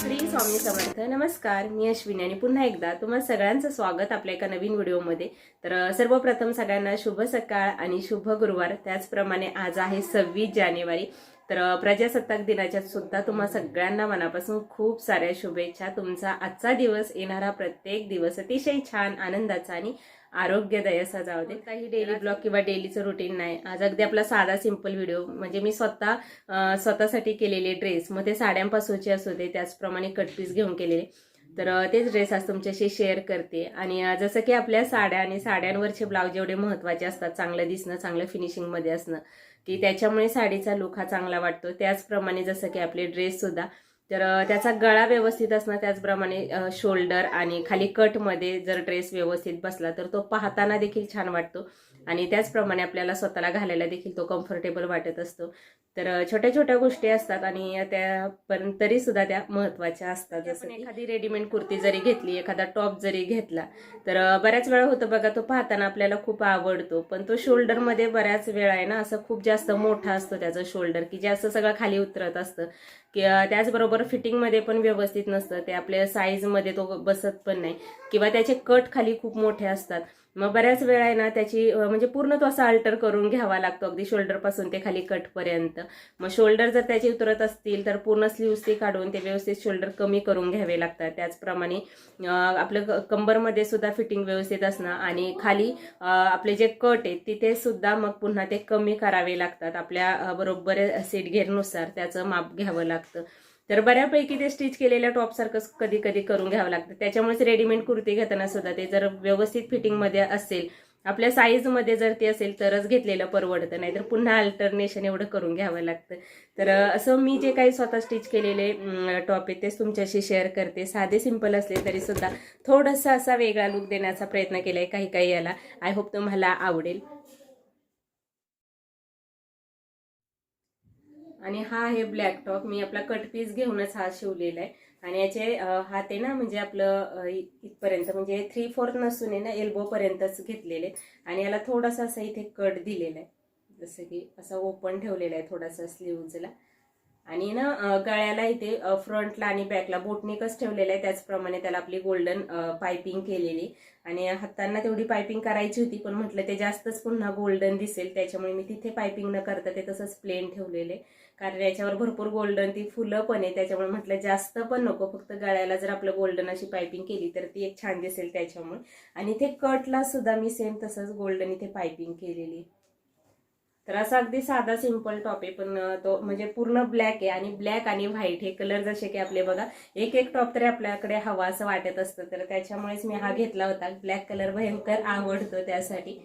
श्री स्वामी समर्थ. नमस्कार, मी अश्विनी आणि पुन्हा एकदा तुम्हा सगळ्यांचं स्वागत आपल्या एका नवीन व्हिडिओमध्ये. तर सर्वप्रथम सगळ्यांना शुभ सकाळ आणि शुभ गुरुवार. त्याचप्रमाणे आज आहे 26 जानेवारी. तर प्रजासत्ताक दिनाच्या सुद्धा तुम्हा सगळ्यांना मनापासून खूप साऱ्या शुभेच्छा. तुमचा आजचा दिवस, येणारा प्रत्येक दिवस अतिशय छान, आनंदाचा आणि आरोग्यदायी असा जाऊ दे. काही डेली ब्लॉग किंवा डेलीचं रुटीन नाही. आज अगदी आपला साधा सिंपल व्हिडिओ, म्हणजे मी स्वतःसाठी केलेले ड्रेस, मग ते साड्यांपासूनचे असू दे, त्याचप्रमाणे कटपीस घेऊन केलेले, तर तेच ड्रेस आज तुमच्याशी शेअर करते. आणि जसं की आपल्या साड्या आणि साड्यांवरचे ब्लाऊज एवढे महत्त्वाचे असतात, चांगलं दिसणं, चांगलं फिनिशिंगमध्ये असणं, की त्याच्यामुळे साडीचा लुक हा चांगला वाटतो. त्याचप्रमाणे जसं की आपले ड्रेससुद्धा, तर त्याचा गळा व्यवस्थित असणं, त्याचप्रमाणे शोल्डर आणि खाली कटमध्ये जर ड्रेस व्यवस्थित बसला तर तो पाहताना देखील छान वाटतो आणि त्याचप्रमाणे आपल्याला स्वतःला घालायला देखील तो कम्फर्टेबल वाटत असतो. तर छोट्या छोट्या गोष्टी असतात आणि त्या पण तरी सुद्धा त्या महत्त्वाच्या असतात. जसं एखादी रेडीमेड कुर्ती जरी घेतली, एखादा टॉप जरी घेतला, तर बऱ्याच वेळा होतं बघा, तो पाहताना आपल्याला खूप आवडतो, पण तो शोल्डरमध्ये बऱ्याच वेळा आहे ना, असं खूप जास्त मोठा असतो त्याचं शोल्डर, की जे असं सगळं खाली उतरत असतं, की त्याचबरोबर फिटिंगमध्ये पण व्यवस्थित नसतं, ते आपल्या साईजमध्ये तो बसत पण नाही, किंवा त्याचे कट खाली खूप मोठे असतात. मग बऱ्याच वेळा आहे ना, त्याची म्हणजे पूर्ण तो असा अल्टर करून घ्यावा लागतो, अगदी शोल्डरपासून ते खाली कटपर्यंत. मग शोल्डर जर त्याचे उतरत असतील तर पूर्ण स्लीव्स काढून ते व्यवस्थित शोल्डर कमी करून घ्यावे लागतात. त्याचप्रमाणे आपलं कंबरमध्ये सुद्धा फिटिंग व्यवस्थित असणं आणि खाली आपले जे कट आहेत तिथे सुद्धा मग पुन्हा ते कमी करावे लागतात. आपल्या बरोबर सीट घेरनुसार त्याचं माप घ्यावं लागतं. तर बऱ्यापैकी ते स्टिच केलेल्या टॉपसारखं कधी कधी करून घ्यावं लागतं. त्याच्यामुळेच रेडीमेड कुर्ती घेताना सुद्धा ते जर व्यवस्थित फिटिंगमध्ये असेल, आपल्या साईजमध्ये जर ते असेल तरच घेतलेलं परवडतं, नाही तर पुन्हा अल्टरनेशन एवढं करून घ्यावं लागतं. तर असं मी जे काही स्वतः स्टिच केलेले टॉप आहेत तेच तुमच्याशी शेअर करते. साधे सिंपल असले तरी सुद्धा थोडंसं असा वेगळा लुक देण्याचा प्रयत्न केलाय काही काही याला. आय होप तुम्हाला आवडेल. आणि हा आहे ब्लॅक टॉप. मी आपला कट पीस घेऊनच हा शिवलेला आहे आणि याचे हात आहे ना, म्हणजे आपलं इथपर्यंत, म्हणजे 3/4 नसून आहे ना, एल्बो पर्यंतच घेतलेले आणि याला थोडासा असा इथे कट दिलेला आहे, जसं की असा ओपन ठेवलेला आहे थोडासा स्लीव्हजला. आणि ना गळ्याला इथे फ्रंटला आणि बॅकला बोटनिकच ठेवलेलं आहे. त्याचप्रमाणे त्याला आपली गोल्डन पायपिंग केलेली आणि हातांना तेवढी पायपिंग करायची होती, पण म्हटलं ते जास्तच पुन्हा गोल्डन दिसेल, त्याच्यामुळे मी तिथे पायपिंग न करता ते तसंच प्लेन ठेवलेले. कारण याच्यावर भरपूर गोल्डन ती फुलं पण आहे, त्याच्यामुळे म्हटलं जास्त पण नको, फक्त गळ्याला जर आपलं गोल्डन अशी पायपिंग केली तर ती एक छान दिसेल त्याच्यामुळे. आणि इथे कटला सुद्धा मी सेम तसंच गोल्डन इथे पायपिंग केलेली. तर असा अगदी साधा सिंपल टॉप आहे, पण तो म्हणजे पूर्ण ब्लॅक आहे आणि ब्लॅक आणि व्हाईट हे कलर जसे की आपले बघा, एक एक टॉप तरी आपल्याकडे हवा असं वाटत असतं, तर त्याच्यामुळेच मी हा घेतला होता. ब्लॅक कलर भयंकर आवडतो त्यासाठी.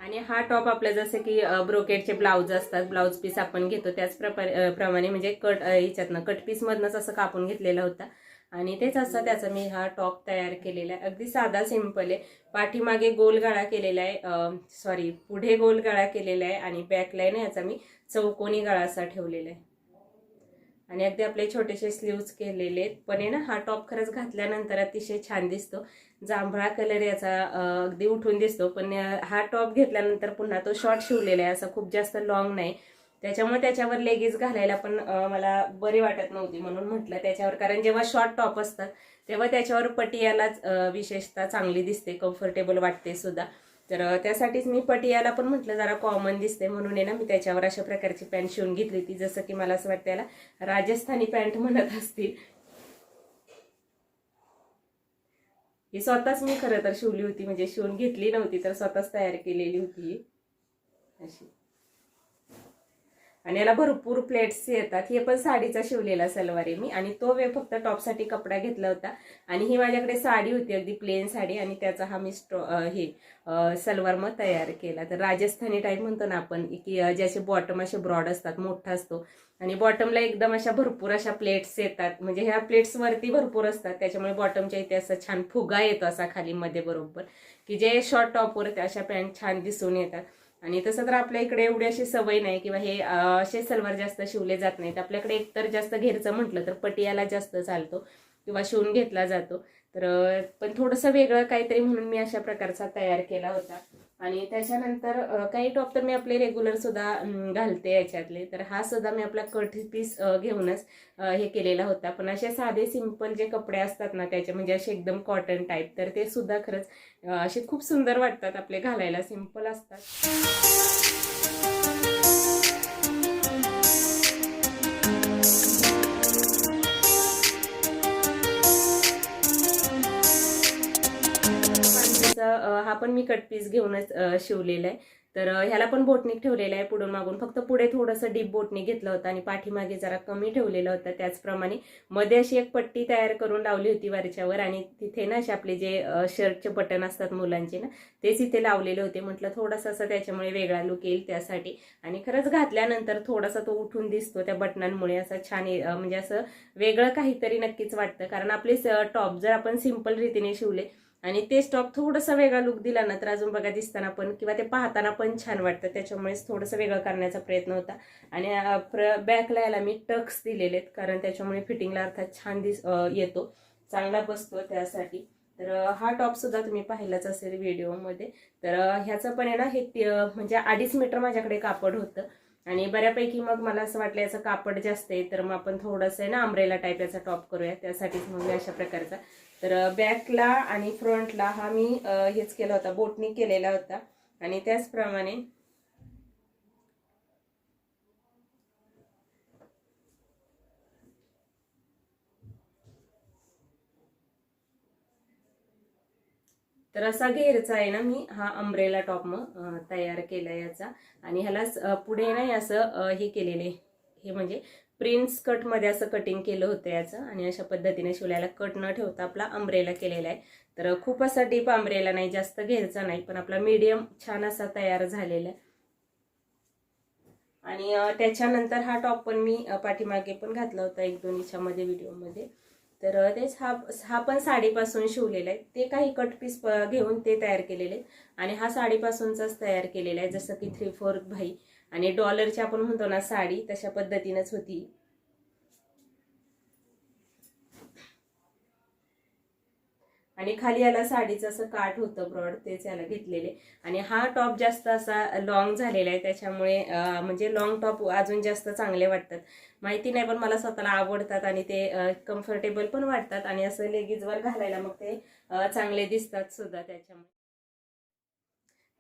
आणि हा टॉप आपलं जसं की ब्रोकेडचे ब्लाऊज असतात, ब्लाऊज पीस आपण घेतो त्याच प्रमाणे म्हणजे ह्याच्यातनं कट पीस मधनच असं कापून घेतलेला होता आणि तेच असं त्याचा मी हा टॉप तयार केलेला आहे. अगदी साधा सिंपल आहे. पाठीमागे गोल गळा केलेला आहे, सॉरी पुढे गोल गळा केलेला आहे आणि बॅकलाईन याचा मी चौकोनी गळा असा ठेवलेला आहे आणि अगदी आपले छोटेसे स्लीव्स केलेले आहेत. पण आहे ना, हा टॉप खरंच घातल्यानंतर अतिशय छान दिसतो. जांभळा कलर याचा अगदी उठून दिसतो, पण हा टॉप घेतल्यानंतर पुन्हा तो शॉर्ट शिवलेला आहे, असा खूप जास्त लॉंग नाही, त्याच्यामुळे त्याच्यावर लेगिन्स घालायला पण मला बरी वाटत नव्हती, म्हणून म्हटलं त्याच्यावर, कारण जेव्हा शॉर्ट टॉप असतात तेव्हा त्याच्यावर पटियालाच विशेषतः चांगली दिसते, कम्फर्टेबल वाटते सुद्धा. तर त्यासाठीच मी पटियाला पण म्हटलं जरा कॉमन दिसते, म्हणून आहे ना मी त्याच्यावर अशा प्रकारची पॅन्ट शिवून घेतली होती, जसं की मला असं वाटतं त्याला राजस्थानी पॅन्ट म्हणत असतील. ही स्वतःच मी खरं तर शिवली होती, म्हणजे शिवून घेतली नव्हती, तर स्वतःच तयार केलेली होती अशी. आणि याला भरपूर प्लेट्स येतात. हे पण साडीचा शिवलेला सलवार आहे मी, आणि तो फक्त टॉपसाठी कपडा घेतला होता आणि ही माझ्याकडे साडी होती, अगदी प्लेन साडी, आणि त्याचा हा मी सलवार मग तयार केला. तर राजस्थानी टाईप म्हणतो ना आपण, की ज्याचे बॉटम असे ब्रॉड असतात, मोठा असतो आणि बॉटमला एकदम अशा भरपूर अशा प्लेट्स येतात, म्हणजे ह्या प्लेट्स वरती भरपूर असतात, त्याच्यामुळे बॉटमच्या इथे असं छान फुगा येतो असा खाली मध्ये बरोबर, की जे शॉर्ट टॉपवर अशा पॅन्ट छान दिसून येतात. आणि तसं तर आपल्या इकडे एवढी अशी सवय नाही, किंवा हे असे सलवार जास्त शिवले जात नाहीत आपल्याकडे. एकतर जास्त घेरचं म्हटलं तर पटियाला जास्त चालतो किंवा शिवून घेतला जातो. तर पण थोडंसं वेगळं काहीतरी म्हणून मी अशा प्रकारचा तयार केला होता. आणि त्याच्यानंतर काही टॉप तर मी आपले रेग्युलर सुद्धा घालते याच्यातले. तर हा सुद्धा मी आपला कट पीस घेऊनच हे केलेला होता. पण असे साधे सिंपल जे कपडे असतात ना त्याचे म्हणजे असे एकदम कॉटन टाईप, तर ते सुद्धा खरंच असे खूप सुंदर वाटतात, आपले घालायला सिंपल असतात. हा पण मी कट पीस घेऊनच शिवलेला आहे. तर ह्याला पण बोटनिक ठेवलेलं आहे पुढून मागून, फक्त पुढे थोडंसं डीप बोटनिक घेतलं होतं आणि पाठीमागे जरा कमी ठेवलेलं होतं. त्याचप्रमाणे मध्ये अशी एक पट्टी तयार करून लावली होती वरच्यावर आणि तिथे ना असे आपले जे शर्टचे बटन असतात मुलांचे ना, तेच इथे लावलेले होते. म्हटलं थोडासा असं त्याच्यामुळे वेगळा लुक येईल त्यासाठी. आणि खरंच घातल्यानंतर थोडासा तो उठून दिसतो त्या बटनांमुळे, असं छान म्हणजे असं वेगळं काहीतरी नक्कीच वाटतं. कारण आपले टॉप जर आपण सिंपल रीतीने शिवले आणि तेच टॉप थोडंसं वेगळा लुक दिला ना तर अजून बघा दिसताना पण किंवा ते पाहताना पण छान वाटतं. त्याच्यामुळेच थोडंसं वेगळं करण्याचा प्रयत्न होता. आणि बॅकला याला मी टक्स दिलेले आहेत, कारण त्याच्यामुळे फिटिंगला अर्थात छान येतो, चांगला बसतो त्यासाठी. तर हा टॉप सुद्धा तुम्ही पाहिलाच असेल व्हिडिओमध्ये. तर ह्याचं पण आहे ना हे म्हणजे 2.5 मीटर माझ्याकडे कापड होतं आणि बऱ्यापैकी मग मला असं वाटलं याचं कापड जास्त आहे, तर मग आपण थोडंसं आहे ना अम्ब्रेला टाईप याचा टॉप करूया. त्यासाठीच मग मी अशा प्रकारचा. तर बॅकला आणि फ्रंटला हा मी हेच केला होता, बोटनी केलेला होता. आणि त्याचप्रमाणे तर असा घेरचा आहे ना मी हा अम्ब्रेला टॉप मग तयार केला याचा. आणि ह्याला पुढे नाही असं हे केलेले, हे म्हणजे प्रिन्स कट मध्ये असं कटिंग केलं होतं याचं. आणि अशा पद्धतीने शिवल्याला कट न ठेवता आपला अम्ब्रेला केलेला आहे. तर खूप असा डीप अम्ब्रेला नाही, जास्त घेरचा नाही, पण आपला मीडियम छान असा तयार झालेला आहे. आणि त्याच्यानंतर हा टॉप पण मी पाठीमागे पण घातला होता 1-2 मध्ये व्हिडिओमध्ये. तर तेच हा पण साडीपासून शिवलेला आहे. ते काही कट पीस घेऊन ते तयार केलेले आणि हा साडीपासूनचाच तयार केलेला आहे. जसं की 3/4 भाई आणि डॉलरची आपण म्हणतो ना साडी, तशा पद्धतीनेच होती. आणि खाली याला साडीचं असं काठ होतं ब्रॉड, तेच याला घेतलेले. आणि हा टॉप जास्त असा लॉंग झालेला आहे, त्याच्यामुळे म्हणजे लॉंग टॉप अजून जास्त चांगले वाटतात. माहिती नाही पण मला स्वतःला आवडतात आणि ते कम्फर्टेबल पण वाटतात आणि असं लेगीजवर घालायला मग ते चांगले दिसतात सुद्धा त्याच्यामुळे.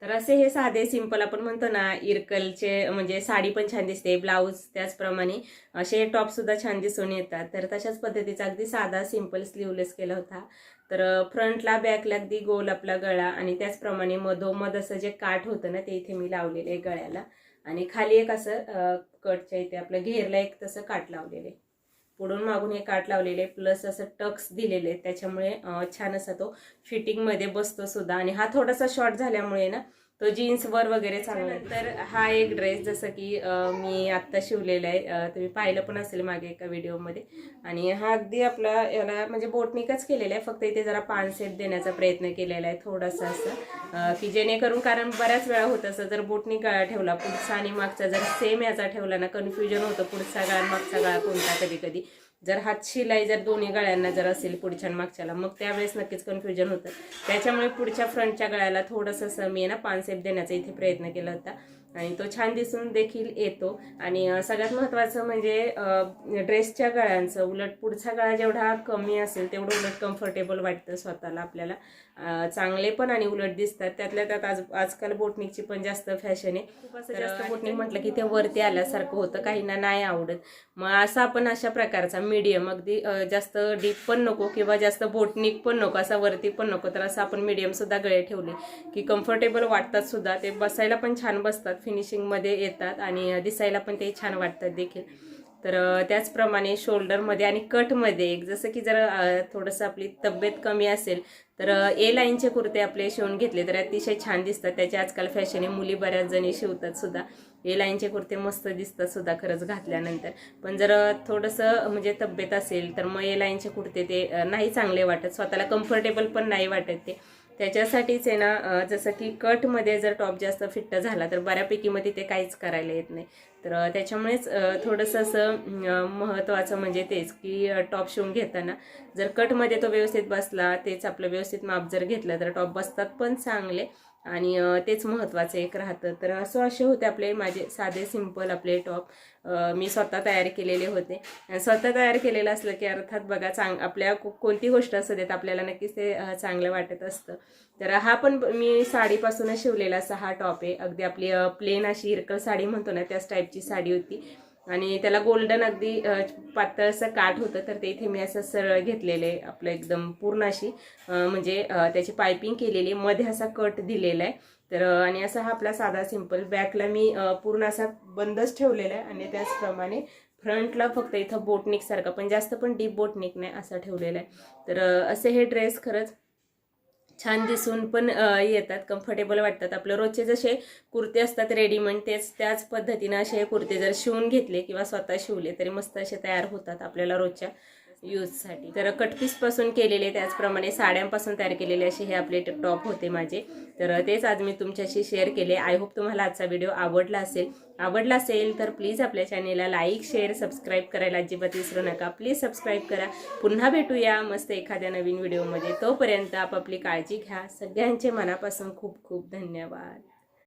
तर असे हे साधे सिंपल आपण म्हणतो ना इरकलचे, म्हणजे साडी पण छान दिसते, ब्लाऊज त्याचप्रमाणे असे टॉप सुद्धा छान दिसून येतात. तर तशाच पद्धतीचा अगदी साधा सिंपल स्लीवलेस केला होता. तर फ्रंटला बॅकला अगदी गोल आपला गळा आणि त्याचप्रमाणे मधोमध असं जे काठ होतं ना ते इथे मी लावलेले गळ्याला. आणि खाली एक असं कटच्या इथे आपलं घेरला एक तसं काठ लावलेले, पुढून मागून हे काठ लावलेले, प्लस असं टक्स दिलेले. त्याच्यामुळे छान असा तो फिटिंग मध्ये बसतो सुद्धा. आणि हा थोडासा शॉर्ट झाल्यामुळे ना तो जीन्स वर वगैरे चांगला. तर हा एक ड्रेस जसं की मी आत्ता शिवलेला आहे, तुम्ही पाहिलं पण असेल मागे एका व्हिडिओमध्ये. आणि हा अगदी आपला याला म्हणजे बोटनिकच केलेला आहे, फक्त इथे जरा पान सेट देण्याचा प्रयत्न केलेला आहे थोडासा असं, की जेणेकरून, कारण बऱ्याच वेळा होत असं जर बोटनिक गळा ठेवला पुढचा आणि मागचा जर सेम याचा ठेवला ना कन्फ्युजन होतं, पुढचा गळा मागचा गळा कोणता. कधी कधी जर हात शिलाई जर दोन्ही गळ्यांना जर असेल पुढच्या आणि मागच्याला, मग त्यावेळेस नक्कीच कन्फ्युजन होतं. त्याच्यामुळे पुढच्या फ्रंटच्या गळ्याला थोडंसं मी ना पान सेप देण्याचा इथे प्रयत्न केला होता आणि तो छान दिसून देखील येतो. आणि सगळ्यात महत्त्वाचं म्हणजे ड्रेसच्या गळ्यांचं उलट पुढचा गळा जेवढा कमी असेल तेवढं उलट कम्फर्टेबल वाटतं स्वतःला आपल्याला, चांगले पण आणि उलट दिसतात. त्यातल्या त्यात आजकाल बोटनिकची पण जास्त फॅशन आहे. खूप असं जास्त बोटनिक म्हटलं की ते वरती आल्यासारखं होतं, काहींना नाही आवडत. मग असं आपण अशा प्रकारचा मीडियम, अगदी जास्त डीप पण नको किंवा जास्त बोटनिक पण नको, असा वरती पण नको, तर असं आपण मीडियम सुद्धा गळे ठेवले की कम्फर्टेबल वाटतात सुद्धा. ते बसायला पण छान बसतात, फिनिशिंगमध्ये येतात आणि दिसायला पण ते छान वाटतात देखील. तर त्याचप्रमाणे शोल्डरमध्ये आणि कटमध्ये एक, जसं की जर थोडंसं आपली तब्येत कमी असेल तर ए लाईनचे कुर्ते आपले शिवून घेतले तर अतिशय छान दिसतात. त्याची आजकाल फॅशन आहे, मुली बऱ्याच जणी शिवतात सुद्धा. ए लाईनचे कुर्ते मस्त दिसतात सुद्धा खरंच घातल्यानंतर. पण जर थोडंसं म्हणजे तब्येत असेल तर मग ए लाईनचे कुर्ते ते नाही चांगले वाटत, स्वतःला कम्फर्टेबल पण नाही वाटत ते. त्याच्यासाठीच आहे ना जसं की कटमध्ये जर टॉप जास्त फिट्ट झाला तर बऱ्यापैकी मध्ये ते काहीच करायला येत नाही. तर त्याच्यामुळेच थोडंसं असं महत्त्वाचं म्हणजे तेच की टॉप शिवून घेताना जर कटमध्ये तो व्यवस्थित बसला, तेच आपलं व्यवस्थित माप जर घेतलं तर टॉप बसतात पण चांगले आणि तेच महत्त्वाचं एक राहतं. तर असे होते आपले माझे साधे सिंपल आपले टॉप मी स्वतः तयार केलेले होते. स्वतः तयार केलेलं असलं की अर्थात बघा आपल्या कोणती गोष्ट असू देत आपल्याला नक्कीच ते चांगलं वाटत असतं. तर हा पण मी साडीपासूनच शिवलेला असा हा टॉप आहे. अगदी आपली प्लेन अशी इरकल साडी म्हणतो ना त्याच टाईपची साडी होती आणि त्याला गोल्डन अगदी पातळ असं काठ होतं. तर ते इथे मी असं सरळ घेतलेले आपलं एकदम पूर्ण अशी म्हणजे त्याची पायपिंग केलेली, मध्ये असा कट दिलेला आहे. तर आणि असा हा आपला साधा सिंपल बॅकला मी पूर्ण असा बंदच ठेवलेला आहे आणि त्याचप्रमाणे फ्रंटला फक्त इथं बोटनिक सारखं पण जास्त पण डीप बोटनिक नाही असा ठेवलेला आहे. तर असे हे ड्रेस खरंच छान दिसून पण येतात, कम्फर्टेबल वाटतात. आपलं रोजचे जसे कुर्ते असतात रेडीमेड त्याच पद्धतीनं असे कुर्ते जर शिवून घेतले किंवा स्वतः शिवले तरी मस्त असे तयार होतात आपल्याला रोजच्या यूजसाठी. तर कटपीसपासून केलेले त्याचप्रमाणे साड्यांपासून तयार केलेले असे हे आपले टॉप होते माझे. तर तेच आज मी तुमच्याशी शेअर केले. आय होप तुम्हाला आजचा व्हिडिओ आवडला असेल तर प्लीज आपल्या चॅनेलला लाईक शेअर सबस्क्राईब करायला अजिबात विसरू नका. प्लीज सबस्क्राईब करा. पुन्हा भेटूया मस्त एखाद्या नवीन व्हिडिओमध्ये. तोपर्यंत आपापली काळजी घ्या. सगळ्यांचे मनापासून खूप खूप धन्यवाद.